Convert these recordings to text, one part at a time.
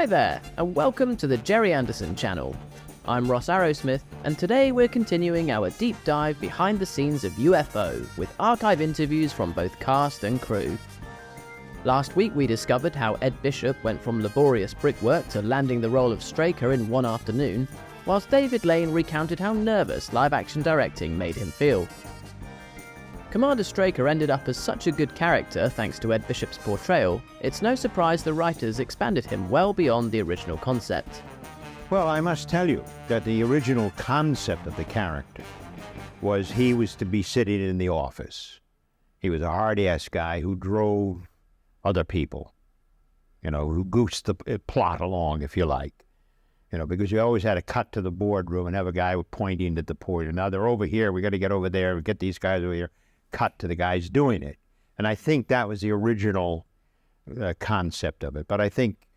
Hi there, and welcome to the Gerry Anderson channel. I'm Ross Arrowsmith, and today we're continuing our deep dive behind the scenes of UFO with archive interviews from both cast and crew. Last week we discovered how Ed Bishop went from laborious brickwork to landing the role of Straker in one afternoon, whilst David Lane recounted how nervous live-action directing made him feel. Commander Straker ended up as such a good character thanks to Ed Bishop's portrayal, it's no surprise the writers expanded him well beyond the original concept. Well, I must tell you that the original concept of the character was he was to be sitting in the office. He was a hard-ass guy who drove other people, who goosed the plot along, if you like. Because you always had to cut to the boardroom and have a guy pointing at the podium. Now they're over here, we got to get over there, get these guys over here. Cut to the guys doing it. And I think that was the original concept of it. But I think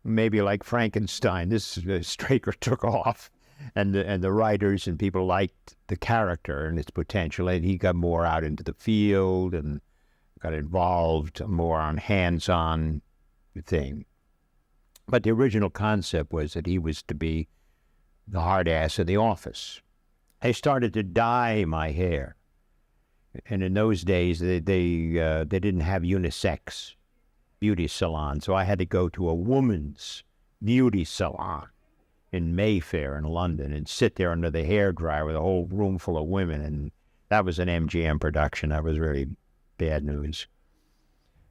maybe like Frankenstein, this Straker took off, and the writers and people liked the character and its potential, and he got more out into the field and got involved more on hands-on thing. But the original concept was that he was to be the hard ass of the office. I started to dye my hair. And in those days, they didn't have unisex beauty salons, so I had to go to a woman's beauty salon in Mayfair in London and sit there under the hairdryer with a whole room full of women, and that was an MGM production. That was really bad news.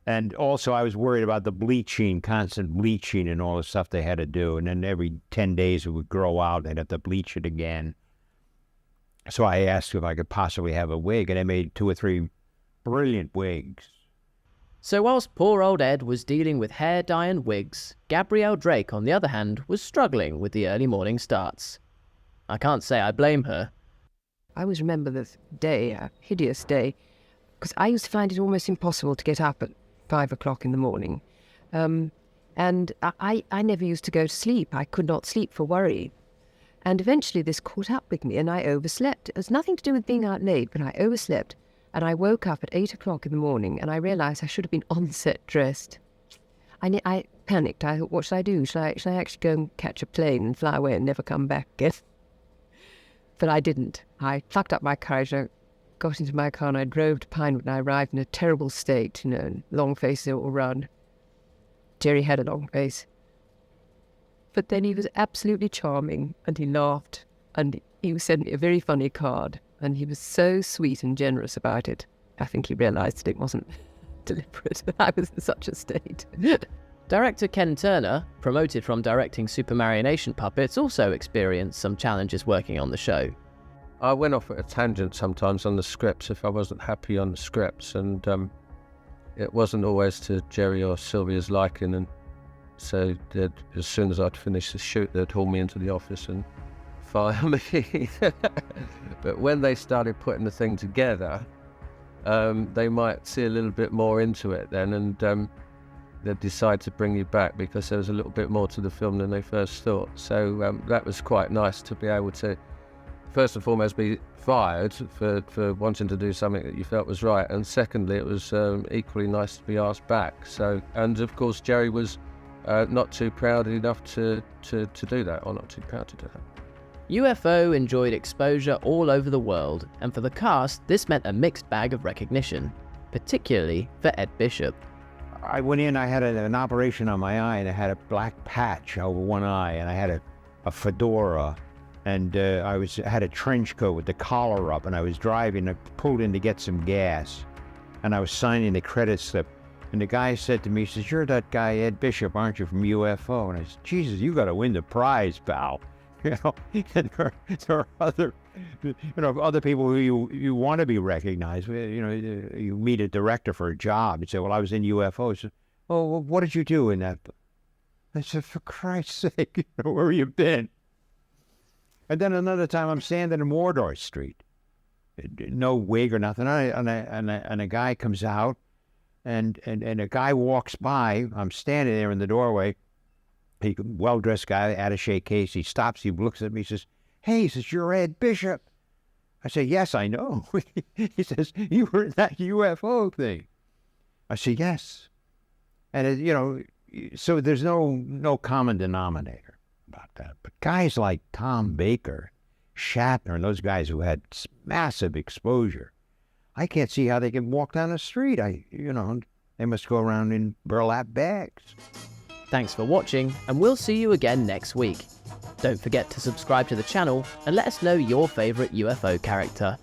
And also, I was worried about the bleaching, constant bleaching and all the stuff they had to do, and then every 10 days it would grow out, and they'd have to bleach it again. So I asked if I could possibly have a wig, and I made 2 or 3 brilliant wigs. So whilst poor old Ed was dealing with hair dye and wigs, Gabrielle Drake, on the other hand, was struggling with the early morning starts. I can't say I blame her. I always remember the day, a hideous day, because I used to find it almost impossible to get up at 5 o'clock in the morning. And I never used to go to sleep. I could not sleep for worry. And eventually this caught up with me and I overslept. It was nothing to do with being out late, but I overslept. And I woke up at 8 o'clock in the morning and I realised I should have been on set dressed. I panicked. I thought, what should I do? Should I actually go and catch a plane and fly away and never come back again? But I didn't. I plucked up my courage. I got into my car and I drove to Pinewood, and I arrived in a terrible state, long faces all around. Gerry had a long face. But then he was absolutely charming, and he laughed, and he sent me a very funny card, and he was so sweet and generous about it. I think he realised that it wasn't deliberate. I was in such a state. Director Ken Turner, promoted from directing Supermarionation puppets, also experienced some challenges working on the show. I went off at a tangent sometimes on the scripts if I wasn't happy on the scripts, and it wasn't always to Gerry or Sylvia's liking, and so as soon as I'd finished the shoot, they'd haul me into the office and fire me. But when they started putting the thing together, they might see a little bit more into it then, and they'd decide to bring you back because there was a little bit more to the film than they first thought. So that was quite nice to be able to, first and foremost, be fired for wanting to do something that you felt was right, and secondly, it was equally nice to be asked back. So, and of course, Gerry was not too proud enough to do that, or not too proud to do that. UFO enjoyed exposure all over the world, and for the cast, this meant a mixed bag of recognition, particularly for Ed Bishop. I went in, I had an operation on my eye, and I had a black patch over one eye, and I had a fedora, and I had a trench coat with the collar up, and I was driving, I pulled in to get some gas, and I was signing the credit slip. And the guy said to me, he says, "You're that guy, Ed Bishop, aren't you, from UFO?" And I said, "Jesus, you got to win the prize, pal." And there are other people who you want to be recognized. You meet a director for a job. You say, "Well, I was in UFO." He said, "Oh, well, what did you do in that?" I said, "For Christ's sake, where have you been?" And then another time, I'm standing in Wardour Street, no wig or nothing, and a guy comes out. And a guy walks by. I'm standing there in the doorway. A well-dressed guy, attaché case. He stops. He looks at me. He says, "Hey," he says, "you're Ed Bishop." I say, "Yes, I know." He says, "You were in that UFO thing." I say, "Yes." And so there's no common denominator about that. But guys like Tom Baker, Shatner, and those guys who had massive exposure, I can't see how they can walk down the street. They must go around in burlap bags. Thanks for watching, and we'll see you again next week. Don't forget to subscribe to the channel and let us know your favourite UFO character.